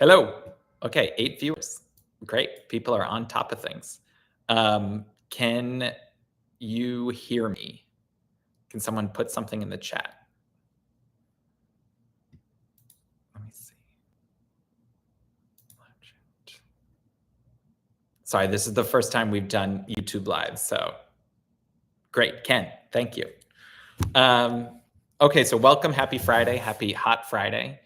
Hello. Okay, 8 viewers. Great. People are on top of things. Can you hear me? Can someone put something in the chat? Let me see. Sorry, this is the first time we've done YouTube Live, so great. Ken, thank you. Okay, so welcome. Happy Friday. Happy hot Friday.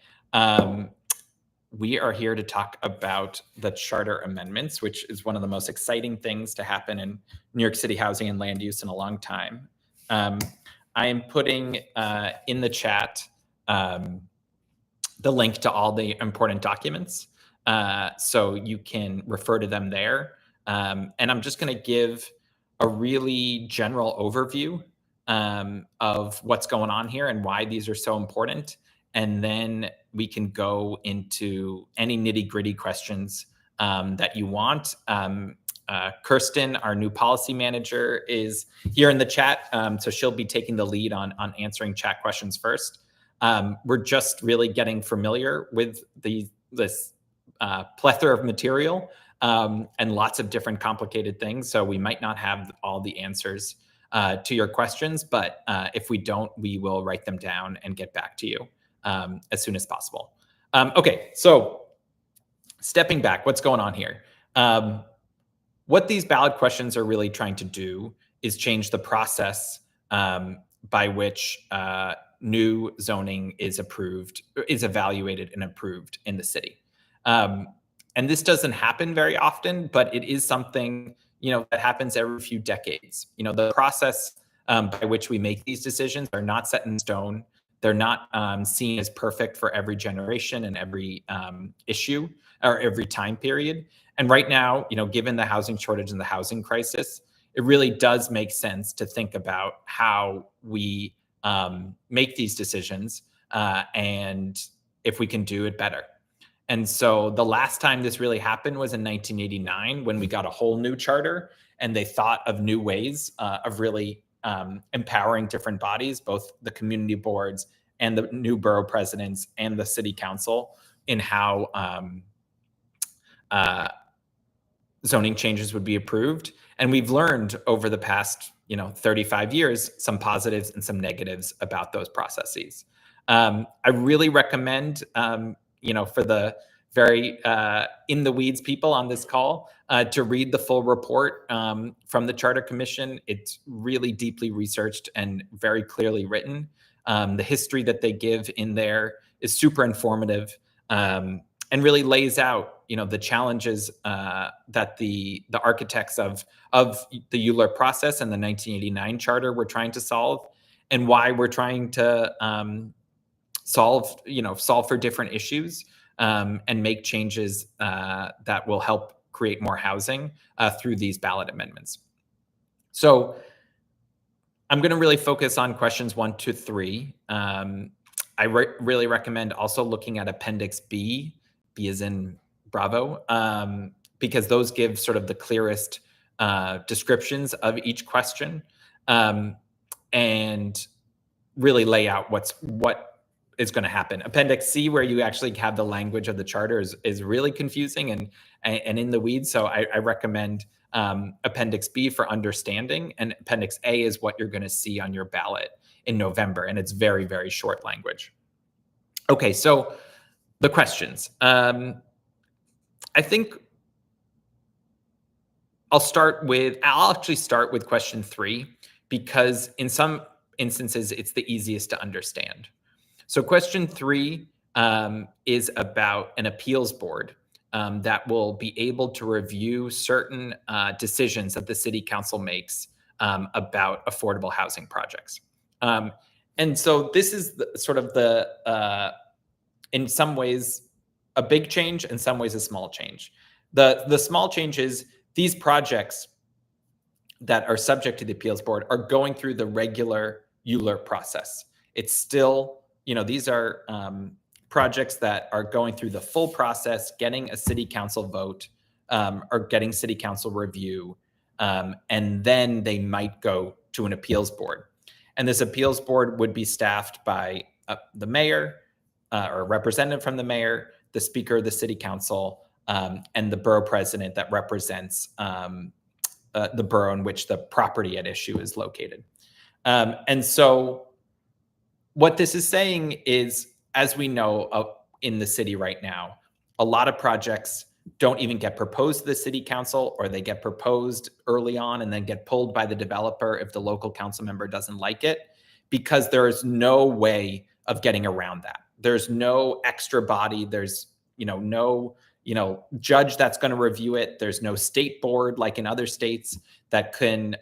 We are here to talk about the Charter Amendments, which is one of the most exciting things to happen in New York City housing and land use in a long time. I am putting in the chat the link to all the important documents, so you can refer to them there. And I'm just going to give a really general overview of what's going on here and why these are so important. And then we can go into any nitty-gritty questions that you want. Kirsten, our new policy manager, is here in the chat, so she'll be taking the lead on answering chat questions first. We're just really getting familiar with this plethora of material and lots of different complicated things, so we might not have all the answers to your questions, but if we don't, we will write them down and get back to you as soon as possible. Okay, so stepping back, what's going on here? What these ballot questions are really trying to do is change the process by which new zoning is evaluated and approved in the city. And this doesn't happen very often, but it is something that happens every few decades. The process by which we make these decisions are not set in stone. They're not seen as perfect for every generation and every issue or every time period. And right now, given the housing shortage and the housing crisis, it really does make sense to think about how we make these decisions and if we can do it better. And so the last time this really happened was in 1989 when we got a whole new charter and they thought of new ways of really empowering different bodies, both the community boards and the new borough presidents and the city council in how zoning changes would be approved. And we've learned over the past 35 years, some positives and some negatives about those processes. I really recommend, for the very in the weeds people on this call to read the full report from the Charter Commission. It's really deeply researched and very clearly written. The history that they give in there is super informative and really lays out, the challenges that the architects of the ULURP process and the 1989 Charter were trying to solve, and why we're trying to solve for different issues and make changes that will help create more housing through these ballot amendments. So I'm going to really focus on questions 1 to 3. I really recommend also looking at Appendix B as in Bravo, because those give sort of the clearest descriptions of each question and really lay out what is going to happen. Appendix C, where you actually have the language of the charter, is really confusing and in the weeds. So I recommend Appendix B for understanding, and Appendix A is what you're going to see on your ballot in November, and it's very, very short language. Okay, so the questions. I think I'll actually start with question 3, because in some instances, it's the easiest to understand. So question 3 is about an appeals board that will be able to review certain decisions that the city council makes about affordable housing projects. And so this is sort of in some ways, a big change, in some ways a small change. The small change is these projects that are subject to the appeals board are going through the regular ULURP process. It's still, these are projects that are going through the full process, getting a city council vote or getting city council review, and then they might go to an appeals board. And this appeals board would be staffed by the mayor, or a representative from the mayor, the Speaker of the City Council, and the borough president that represents the borough in which the property at issue is located. And so what this is saying is, as we know in the city right now, a lot of projects don't even get proposed to the city council, or they get proposed early on and then get pulled by the developer if the local council member doesn't like it, because there is no way of getting around that. There's no extra body. There's, no, judge that's going to review it. There's no state board like in other states that can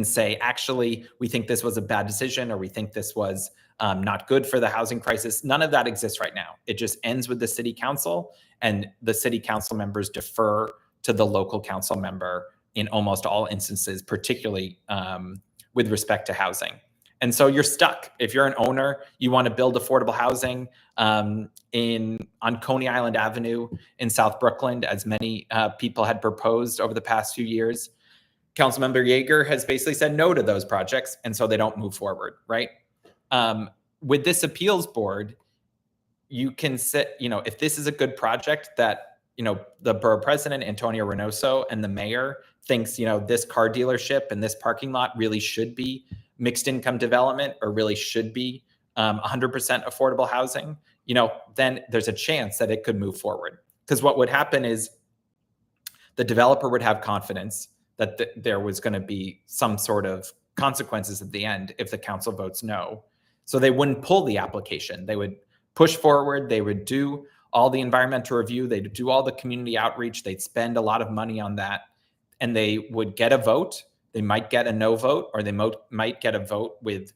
say, actually, we think this was a bad decision, or we think this was not good for the housing crisis. None of that exists right now. It just ends with the city council, and the city council members defer to the local council member in almost all instances, particularly with respect to housing. And so you're stuck. If you're an owner, you want to build affordable housing on Coney Island Avenue in South Brooklyn, as many people had proposed over the past few years. Councilmember Yeager has basically said no to those projects, and so they don't move forward, right? With this appeals board, you can sit, if this is a good project that, the borough president, Antonio Reynoso, and the mayor thinks, this car dealership and this parking lot really should be mixed income development, or really should be 100% affordable housing, then there's a chance that it could move forward. Because what would happen is the developer would have confidence that there was going to be some sort of consequences at the end if the council votes no. So they wouldn't pull the application. They would push forward. They would do all the environmental review. They'd do all the community outreach. They'd spend a lot of money on that. And they would get a vote. They might get a no vote, or they might get a vote with,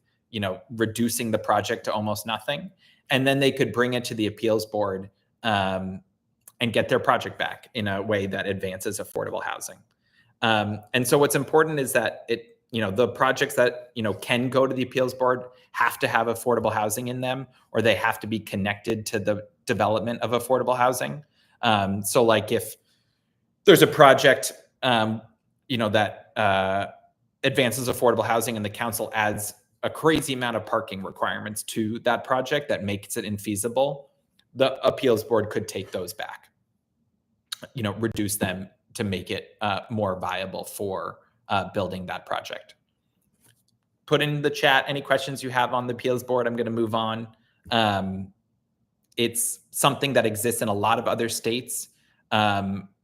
reducing the project to almost nothing. And then they could bring it to the appeals board and get their project back in a way that advances affordable housing. And so what's important is that the projects that, can go to the appeals board have to have affordable housing in them, or they have to be connected to the development of affordable housing. So like if there's a project, that advances affordable housing and the council adds a crazy amount of parking requirements to that project that makes it infeasible, the appeals board could take those back, reduce them to make it more viable for building that project. Put in the chat any questions you have on the appeals board. I'm going to move on. It's something that exists in a lot of other states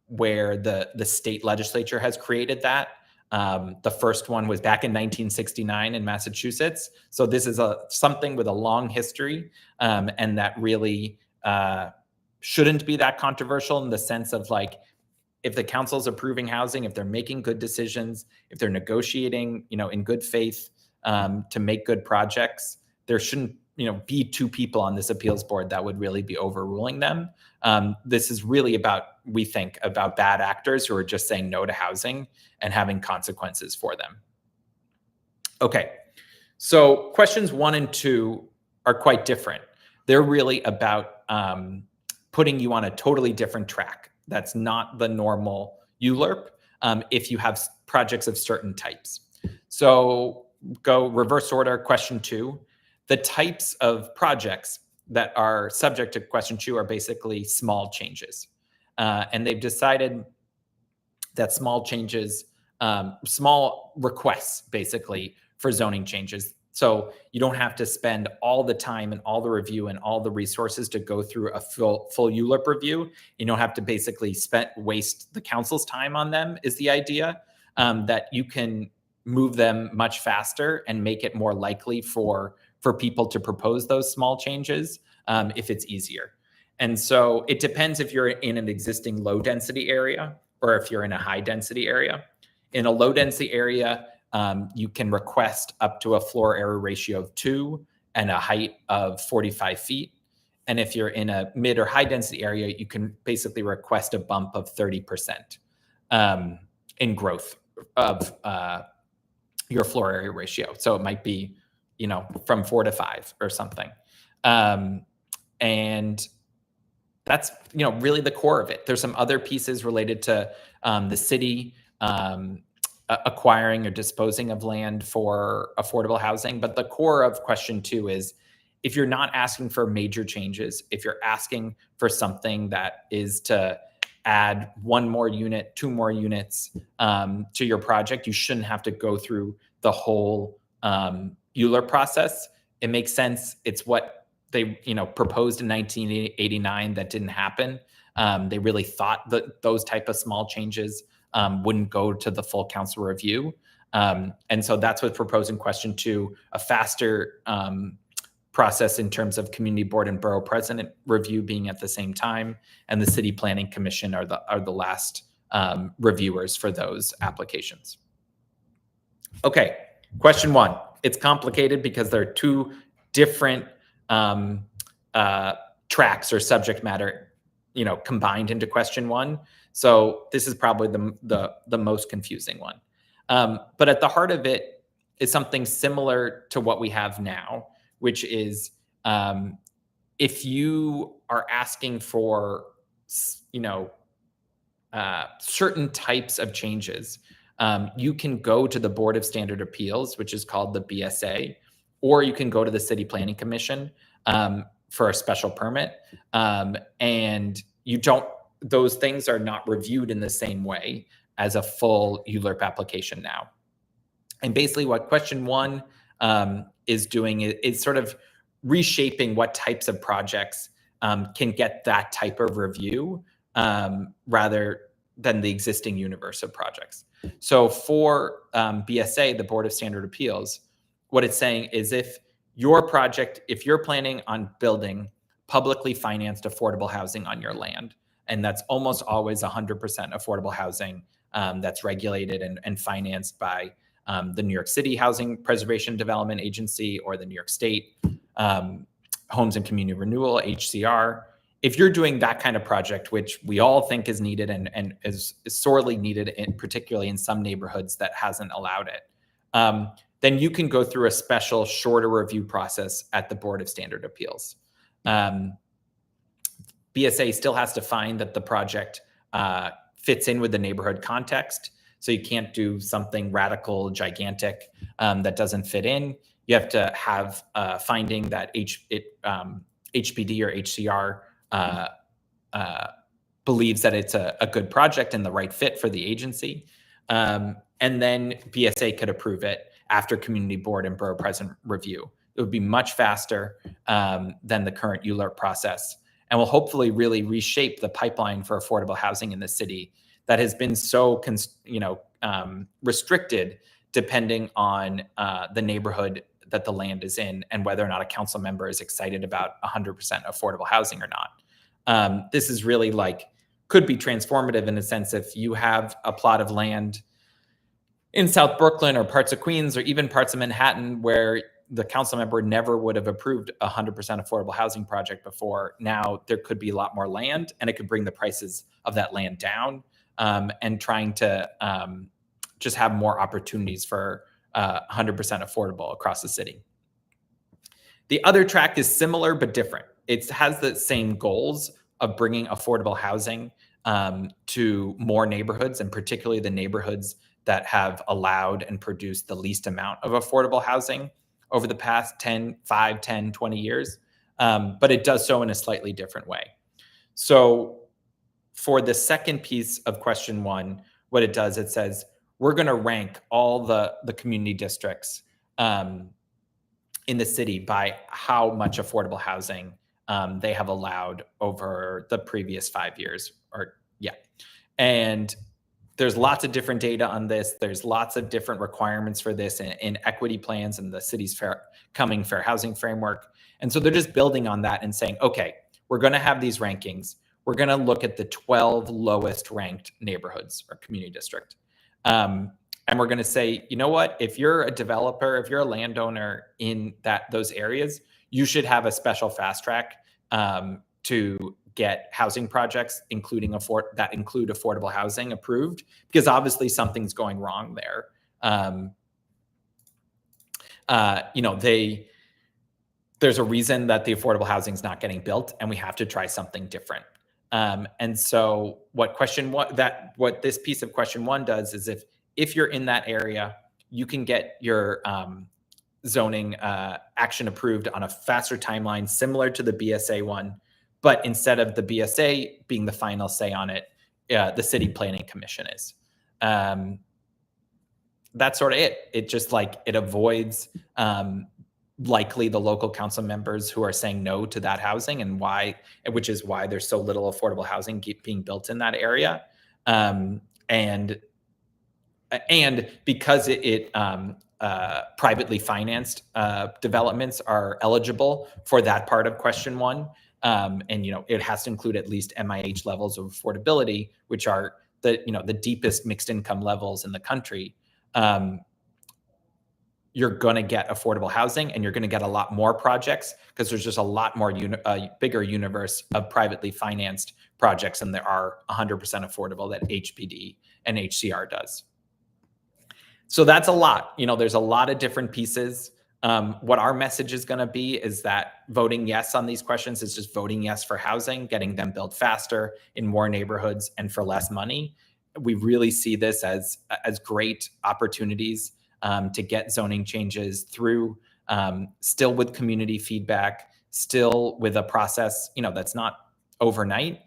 where the state legislature has created that. The first one was back in 1969 in Massachusetts. So this is something with a long history, and that really shouldn't be that controversial, in the sense of, like, if the council's approving housing, if they're making good decisions, if they're negotiating, in good faith to make good projects, there shouldn't, be two people on this appeals board that would really be overruling them. This is really we think about bad actors who are just saying no to housing and having consequences for them. Okay, so questions 1 and 2 are quite different. They're really about putting you on a totally different track. That's not the normal ULURP if you have projects of certain types. So go reverse order. Question 2, the types of projects that are subject to question 2 are basically small changes. And they've decided that small changes, small requests basically for zoning changes. So you don't have to spend all the time and all the review and all the resources to go through a full ULURP review. You don't have to basically waste the council's time on them, is the idea, that you can move them much faster and make it more likely for people to propose those small changes if it's easier. And so it depends if you're in an existing low density area or if you're in a high density area. In a low density area, you can request up to a floor area ratio of 2 and a height of 45 feet. And if you're in a mid or high density area, you can basically request a bump of 30% in growth of your floor area ratio. So it might be, from 4 to 5 or something. And that's, really the core of it. There's some other pieces related to the city acquiring or disposing of land for affordable housing. But the core of question 2 is, if you're not asking for major changes, if you're asking for something that is to add 1 more unit, 2 more units to your project, you shouldn't have to go through the whole Euler process. It makes sense. It's what they proposed in 1989 that didn't happen. They really thought that those type of small changes wouldn't go to the full council review. And so that's what's proposed in question 2, a faster process in terms of community board and borough president review being at the same time, and the city planning commission are the last reviewers for those applications. Okay, question 1. It's complicated because there are 2 different tracks or subject matter, combined into question 1. So this is probably the most confusing one. But at the heart of it is something similar to what we have now, which is if you are asking for, certain types of changes, you can go to the Board of Standard Appeals, which is called the BSA, or you can go to the City Planning Commission for a special permit. And those things are not reviewed in the same way as a full ULURP application now. And basically what question 1 is doing is sort of reshaping what types of projects can get that type of review rather than the existing universe of projects. So for BSA, the Board of Standard Appeals, what it's saying is if you're planning on building publicly financed affordable housing on your land, and that's almost always 100% affordable housing that's regulated and financed by the New York City Housing Preservation Development Agency or the New York State Homes and Community Renewal, HCR. If you're doing that kind of project, which we all think is needed and is sorely needed, particularly in some neighborhoods that hasn't allowed it, then you can go through a special shorter review process at the Board of Standard Appeals. BSA still has to find that the project fits in with the neighborhood context. So you can't do something radical, gigantic that doesn't fit in. You have to have finding that HPD or HCR believes that it's a good project and the right fit for the agency. And then BSA could approve it after community board and borough president review. It would be much faster than the current ULURP process, and will hopefully really reshape the pipeline for affordable housing in the city that has been so restricted depending on the neighborhood that the land is in and whether or not a council member is excited about 100% affordable housing or not. This is really could be transformative in a sense if you have a plot of land in South Brooklyn or parts of Queens or even parts of Manhattan where the council member never would have approved a 100% affordable housing project before. Now there could be a lot more land, and it could bring the prices of that land down, and trying to just have more opportunities for 100% affordable across the city. The other track is similar but different. It has the same goals of bringing affordable housing to more neighborhoods, and particularly the neighborhoods that have allowed and produced the least amount of affordable housing over the past 5, 10, 20 years. But it does so in a slightly different way. So for the second piece of question 1, what it does, it says, we're going to rank all the community districts in the city by how much affordable housing they have allowed over the previous 5 years. And there's lots of different data on this. There's lots of different requirements for this in equity plans and the city's coming fair housing framework. And so they're just building on that and saying, okay, we're going to have these rankings. We're going to look at the 12 lowest ranked neighborhoods or community district. And we're going to say, you know what, if you're a developer, if you're a landowner in those areas, you should have a special fast track to get housing projects, include affordable housing approved, because obviously something's going wrong there. There's a reason that the affordable housing is not getting built, and we have to try something different. And so what this piece of question 1 does is if you're in that area, you can get your zoning action approved on a faster timeline, similar to the BSA one, but instead of the BSA being the final say on it, the City Planning Commission is. That's sort of it. It just like, it avoids likely the local council members who are saying no to that housing, and which is why there's so little affordable housing being built in that area. And because it privately financed developments are eligible for that part of question one. And, it has to include at least MIH levels of affordability, which are the deepest mixed income levels in the country. You're going to get affordable housing, and you're going to get a lot more projects because there's just a lot more bigger universe of privately financed projects than there are 100% affordable that HPD and HCR does. So that's a lot. There's a lot of different pieces. What our message is going to be is that voting yes on these questions is just voting yes for housing, getting them built faster in more neighborhoods and for less money. We really see this as great opportunities to get zoning changes through, still with community feedback, still with a process, that's not overnight.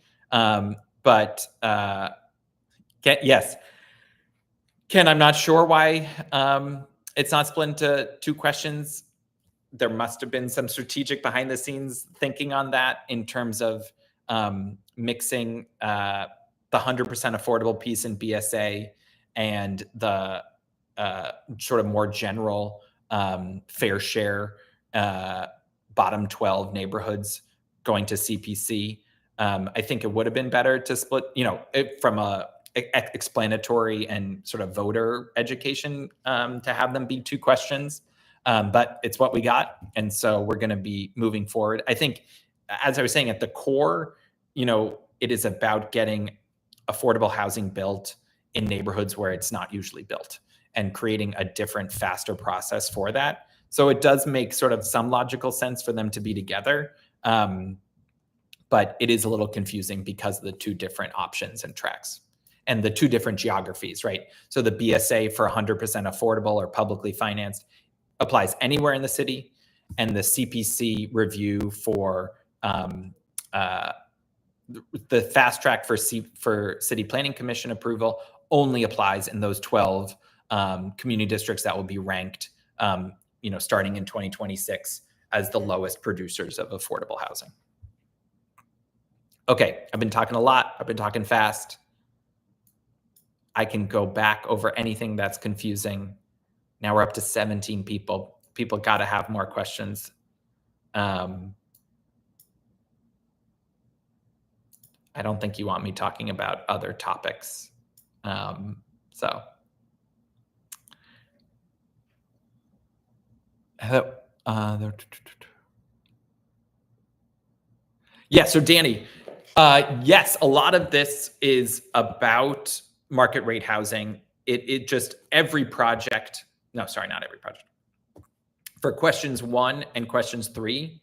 Yes. Ken, I'm not sure why it's not split into two questions. There must have been some strategic behind the scenes thinking on that in terms of mixing the 100% affordable piece in BSA and the sort of more general fair share bottom 12 neighborhoods going to CPC. I think it would have been better to split, from a explanatory and sort of voter education to have them be two questions. But it's what we got. And so we're going to be moving forward. I think, as I was saying, at the core, it is about getting affordable housing built in neighborhoods where it's not usually built, and creating a different, faster process for that. So it does make sort of some logical sense for them to be together. But it is a little confusing because of the two different options and tracks and the two different geographies, right? So the BSA for 100% affordable or publicly financed applies anywhere in the city, and the CPC review for the fast track for City Planning Commission approval only applies in those 12 community districts that will be ranked, starting in 2026 as the lowest producers of affordable housing. Okay, I've been talking a lot. I've been talking fast. I can go back over anything that's confusing. Now we're up to 17 people. People got to have more questions. I don't think you want me talking about other topics. Yeah, so Danny, yes, a lot of this is about market rate housing. It just every project, no, sorry, not every project. For questions 1 and questions 3,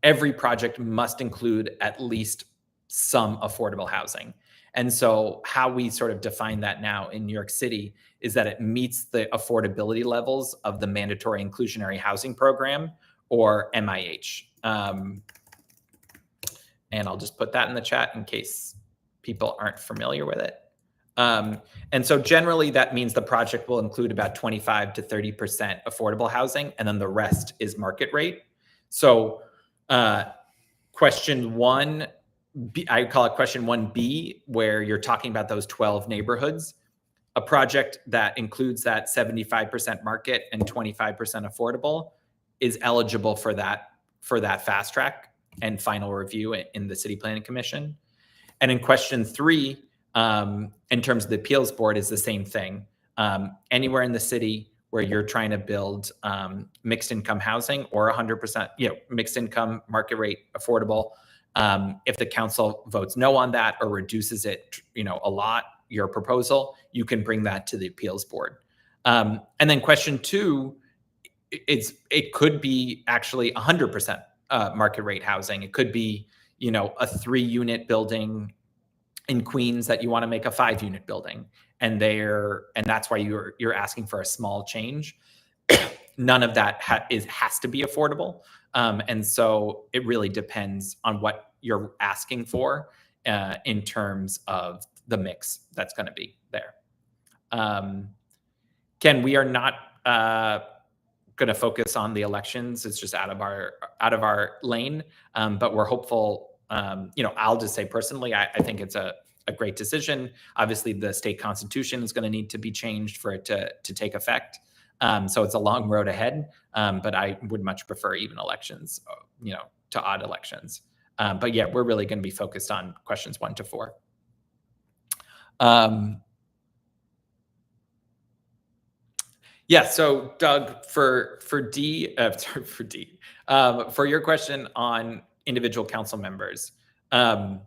every project must include at least some affordable housing. And so how we sort of define that now in New York City is that it meets the affordability levels of the mandatory inclusionary housing program, or MIH. And I'll just put that in the chat in case people aren't familiar with it. And so generally that means the project will include about 25 to 30% affordable housing, and then the rest is market rate. So question 1, I call it question 1B, where you're talking about those 12 neighborhoods. A project that includes that 75% market and 25% affordable is eligible for that fast track and final review in the City Planning Commission. And in question 3, in terms of the appeals board, is the same thing. Anywhere in the city where you're trying to build mixed income housing or 100%, mixed income, market rate, affordable, if the council votes no on that or reduces it, a lot, your proposal, you can bring that to the appeals board. And then question 2, it could be actually 100% market rate housing. It could be, a 3-unit building in Queens that you want to make a 5-unit building, and that's why you're asking for a small change. none of that has to be affordable. And so it really depends on what you're asking for in terms of the mix that's going to be there. Ken, we are not going to focus on the elections. It's just out of our lane. But we're hopeful. I'll just say personally, I think it's a great decision. Obviously, the state constitution is going to need to be changed for it to take effect. So it's a long road ahead. But I would much prefer even elections, to odd elections. But yeah, we're really going to be focused on questions 1 to 4. Yeah. So Doug, for your question on individual council members, for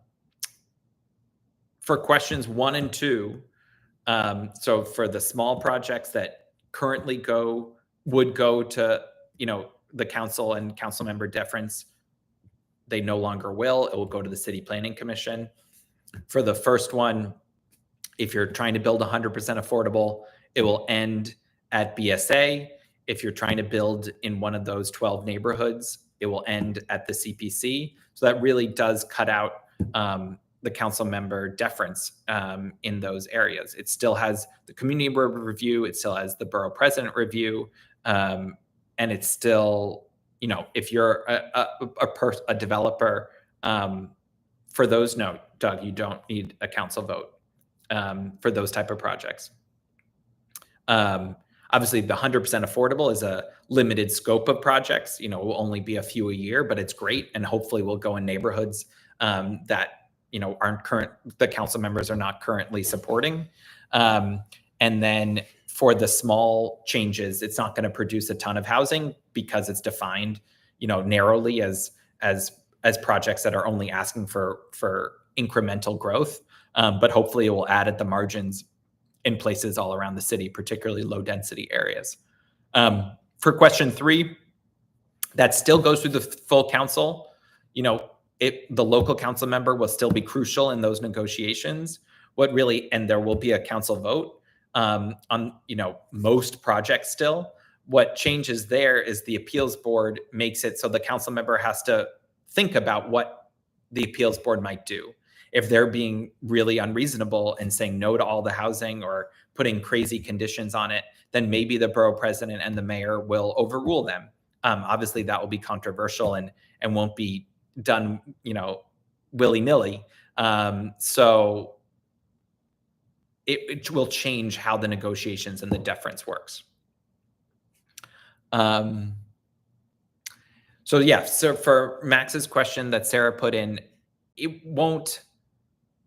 questions 1 and 2, so for the small projects that currently would go to the council and council member deference, they no longer will. It will go to the City Planning Commission. For the first one, if you're trying to build 100% affordable, it will end at BSA. If you're trying to build in one of those 12 neighborhoods, it will end at the CPC. So that really does cut out the council member deference in those areas. It still has the community review. It still has the borough president review. And it's still, if you're a developer, for those, no, Doug, you don't need a council vote for those type of projects. Obviously, the 100% affordable is a limited scope of projects. It will only be a few a year, but it's great, and hopefully will go in neighborhoods that the council members are not currently supporting. And then for the small changes, it's not going to produce a ton of housing because it's defined, narrowly as projects that are only asking for incremental growth. But hopefully, it will add at the margins in places all around the city, particularly low density areas. For question 3, that still goes through the full council. The local council member will still be crucial in those negotiations. And there will be a council vote on, most projects still. What changes there is the appeals board makes it so the council member has to think about what the appeals board might do. If they're being really unreasonable and saying no to all the housing or putting crazy conditions on it, then maybe the borough president and the mayor will overrule them. Obviously, that will be controversial and won't be done, willy-nilly. So it will change how the negotiations and the deference works. So for Max's question that Sarah put in, it won't.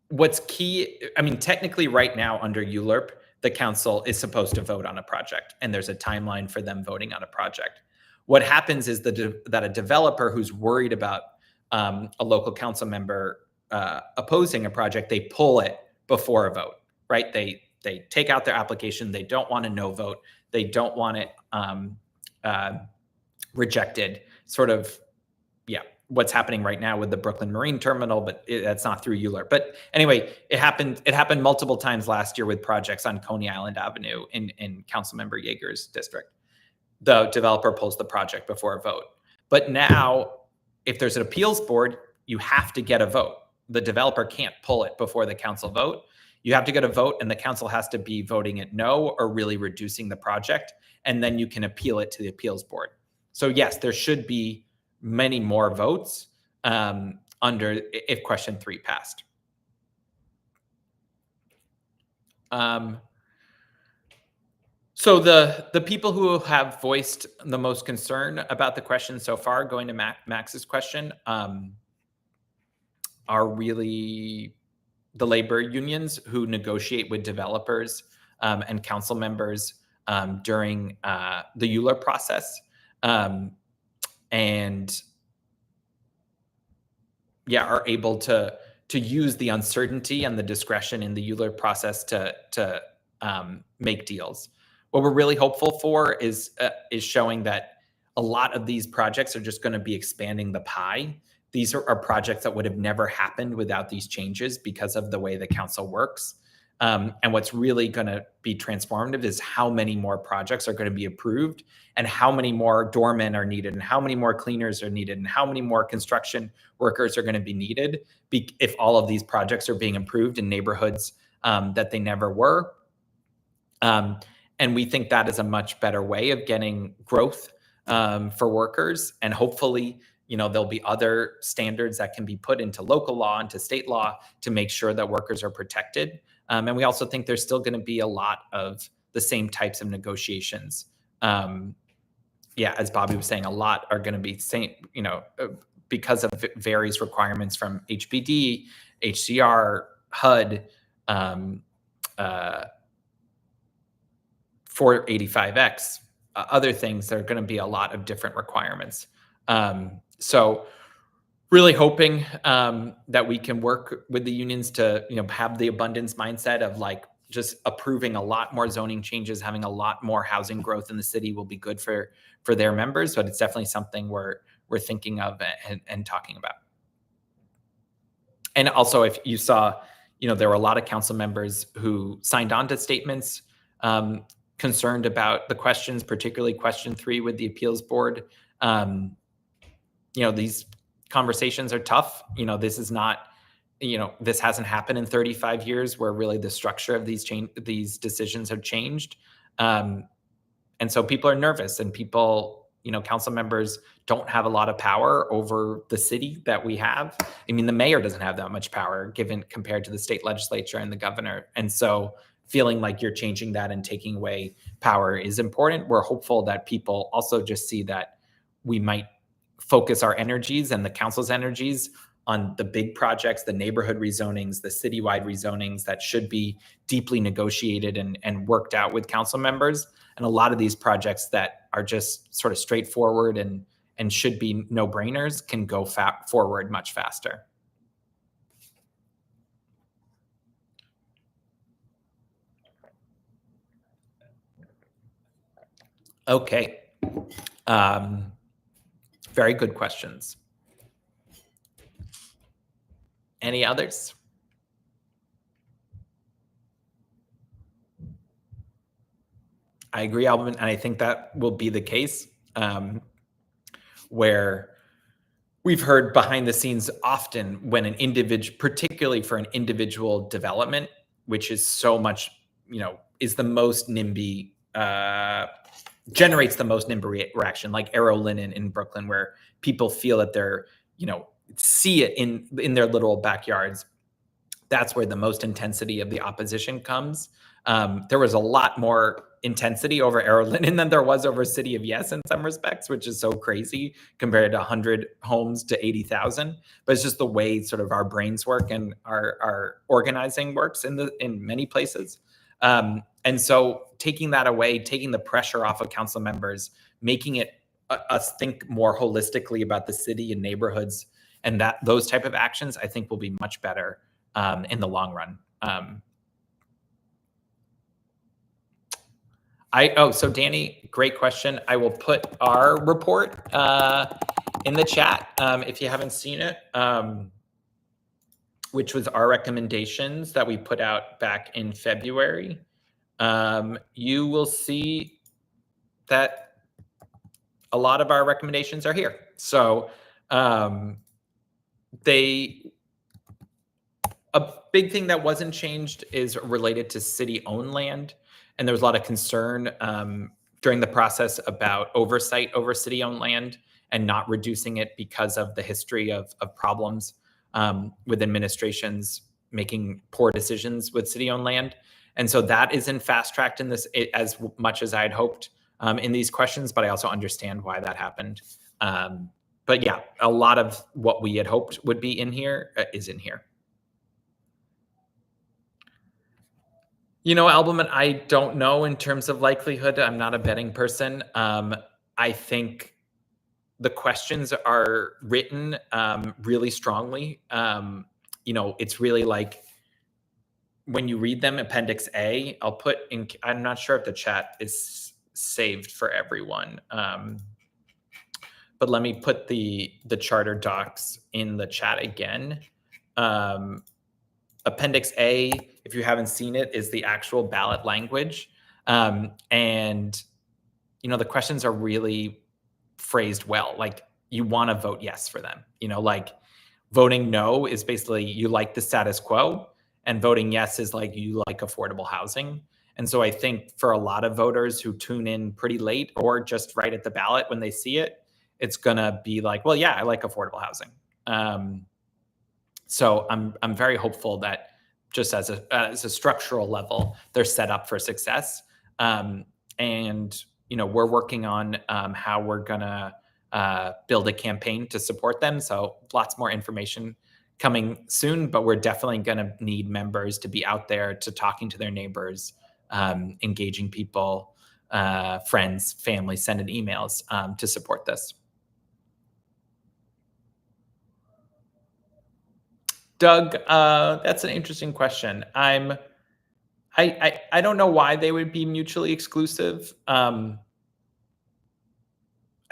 What's key, technically right now under ULURP, the council is supposed to vote on a project, and there's a timeline for them voting on a project. What happens is that a developer who's worried about a local council member opposing a project, they pull it before a vote, right? They take out their application. They don't want a no vote. They don't want it rejected. Sort of, yeah. What's happening right now with the Brooklyn Marine Terminal, but that's not through ULURP. But anyway, it happened multiple times last year with projects on Coney Island Avenue in Councilmember Yeager's district. The developer pulls the project before a vote. But now, if there's an appeals board, you have to get a vote. The developer can't pull it before the council vote. You have to get a vote, and the council has to be voting it no or really reducing the project, and then you can appeal it to the appeals board. So yes, there should be many more votes if question 3 passed. So the people who have voiced the most concern about the question so far, going to Max's question, are really the labor unions who negotiate with developers and council members during the ULURP process. And are able to use the uncertainty and the discretion in the ULURP process to make deals. What we're really hopeful for is showing that a lot of these projects are just going to be expanding the pie. These are projects that would have never happened without these changes because of the way the council works. And what's really going to be transformative is how many more projects are going to be approved and how many more doormen are needed and how many more cleaners are needed and how many more construction workers are going to be needed if all of these projects are being approved in neighborhoods that they never were. And we think that is a much better way of getting growth for workers. And hopefully, there'll be other standards that can be put into local law, into state law to make sure that workers are protected. And we also think there's still going to be a lot of the same types of negotiations. As Bobby was saying, a lot are going to be same, because of various requirements from HPD, HCR, HUD, 485X, other things. There are going to be a lot of different requirements. So really hoping that we can work with the unions to have the abundance mindset of just approving a lot more zoning changes, having a lot more housing growth in the city will be good for their members. But it's definitely something we're thinking of and talking about. And also, if you saw, there were a lot of council members who signed on to statements concerned about the questions, particularly question 3 with the appeals board. These conversations are tough. This is not, this hasn't happened in 35 years where really the structure of these decisions have changed. And so people are nervous, and council members don't have a lot of power over the city that we have. I mean, the mayor doesn't have that much power compared to the state legislature and the governor. And so feeling like you're changing that and taking away power is important. We're hopeful that people also just see that we might focus our energies and the council's energies on the big projects, the neighborhood rezonings, the citywide rezonings that should be deeply negotiated and worked out with council members. And a lot of these projects that are just sort of straightforward and should be no-brainers can go forward much faster. Okay. Very good questions. Any others? I agree, Alvin, and I think that will be the case where we've heard behind the scenes often when an individual, particularly for an individual development, which is so much, is the most NIMBY, generates the most NIMBY reaction, like Arrow Linen in Brooklyn, where people feel that they're, see it in their literal backyards. That's where the most intensity of the opposition comes. There was a lot more intensity over Arrow Linen than there was over City of Yes in some respects, which is so crazy compared to 100 homes to 80,000. But it's just the way sort of our brains work and our organizing works in many places. And so taking that away, taking the pressure off of council members, making it us think more holistically about the city and neighborhoods, and those type of actions, I think will be much better in the long run. So Danny, great question. I will put our report in the chat if you haven't seen it, which was our recommendations that we put out back in February. You will see that a lot of our recommendations are here. So a big thing that wasn't changed is related to city-owned land. And there was a lot of concern during the process about oversight over city-owned land and not reducing it because of the history of problems with administrations making poor decisions with city-owned land. And so that isn't fast-tracked in this as much as I had hoped in these questions, but I also understand why that happened. But yeah, a lot of what we had hoped would be in here is in here. Albumin, I don't know in terms of likelihood. I'm not a betting person. I think the questions are written really strongly. It's really like when you read them, Appendix A, I'll put in, I'm not sure if the chat is saved for everyone. But let me put the charter docs in the chat again. Appendix A, if you haven't seen it, is the actual ballot language. And, the questions are really phrased well. Like, you want to vote yes for them. Like, voting no is basically you like the status quo, and voting yes is like you like affordable housing. And so I think for a lot of voters who tune in pretty late or just right at the ballot when they see it, it's going to be like, well, yeah, I like affordable housing. So I'm very hopeful that just as a structural level, they're set up for success. And we're working on how we're gonna build a campaign to support them. So lots more information coming soon, but we're definitely gonna need members to be out there to talking to their neighbors, engaging people, friends, family, sending emails to support this. Doug, that's an interesting question. I don't know why they would be mutually exclusive. I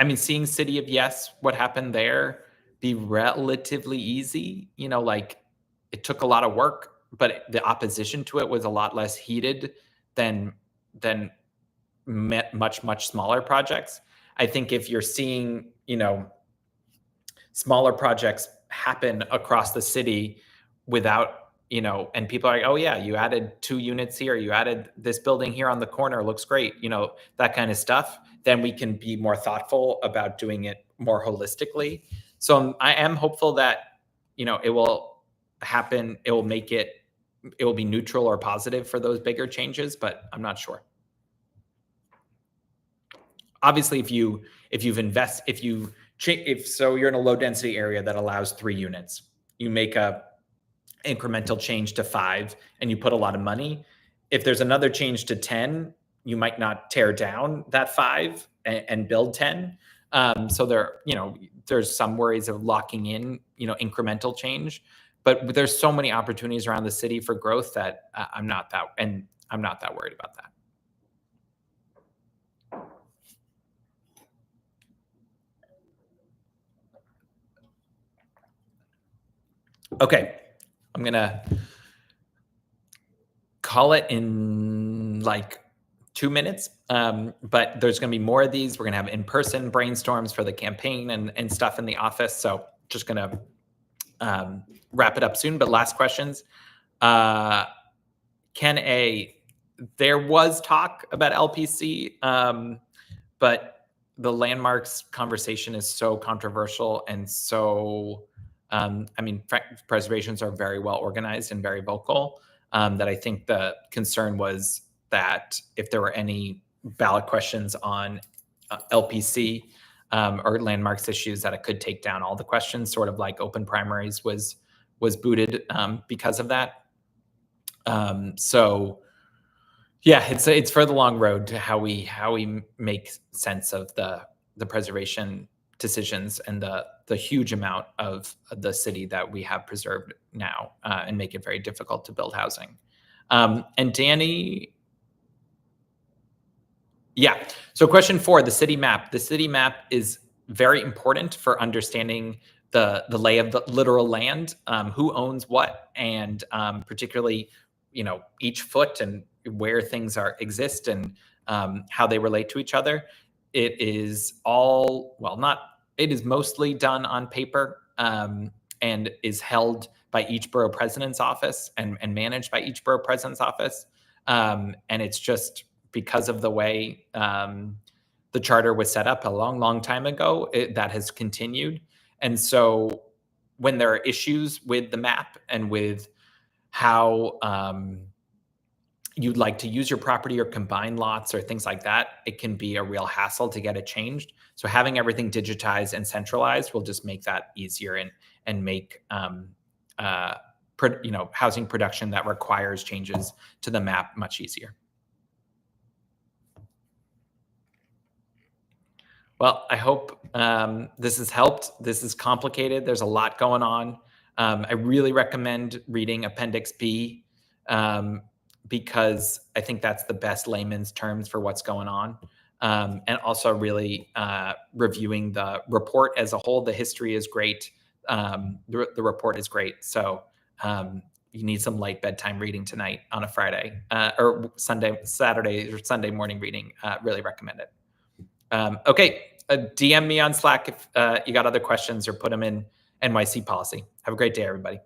mean, seeing City of Yes, what happened there, be relatively easy. Like, it took a lot of work, but the opposition to it was a lot less heated than than much smaller projects. I think if you're seeing smaller projects happen across the city without and people are like, oh yeah, you added 2 units here, you added this building here on the corner, looks great, that kind of stuff, then we can be more thoughtful about doing it more holistically. So I am hopeful that it will happen, it will be neutral or positive for those bigger changes, but I'm not sure. Obviously, if you're in a low density area that allows 3 units, you make a incremental change to 5 and you put a lot of money. If there's another change to 10, you might not tear down that 5 and build 10. So there's some worries of locking in, incremental change, but there's so many opportunities around the city for growth that I'm not that worried about that. Okay, I'm gonna call it in like 2 minutes, but there's gonna be more of these. We're gonna have in-person brainstorms for the campaign and stuff in the office. So just gonna wrap it up soon. But last questions. There was talk about LPC, but the landmarks conversation is so controversial and so. Preservations are very well organized and very vocal, that I think the concern was that if there were any ballot questions on LPC or landmarks issues, that it could take down all the questions, sort of like open primaries was booted because of that. So yeah, it's for the long road to how we make sense of the preservation decisions and the huge amount of the city that we have preserved now, and make it very difficult to build housing. And Danny, yeah. So question 4, the city map. The city map is very important for understanding the lay of the literal land, who owns what, and particularly, each foot and where things exist and how they relate to each other. It is it is mostly done on paper, and is held by each borough president's office and managed by each borough president's office. And it's just because of the way the charter was set up a long time ago, that has continued. And so when there are issues with the map and with how you'd like to use your property or combine lots or things like that, it can be a real hassle to get it changed. So having everything digitized and centralized will just make that easier and make housing production that requires changes to the map much easier. Well, I hope this has helped. This is complicated. There's a lot going on. I really recommend reading Appendix B, because I think that's the best layman's terms for what's going on. And also really reviewing the report as a whole. The history is great. The report is great. So you need some light bedtime reading tonight on a Friday or Saturday or Sunday morning reading, really recommend it. Okay, DM me on Slack if you got other questions or put them in NYC policy. Have a great day, everybody.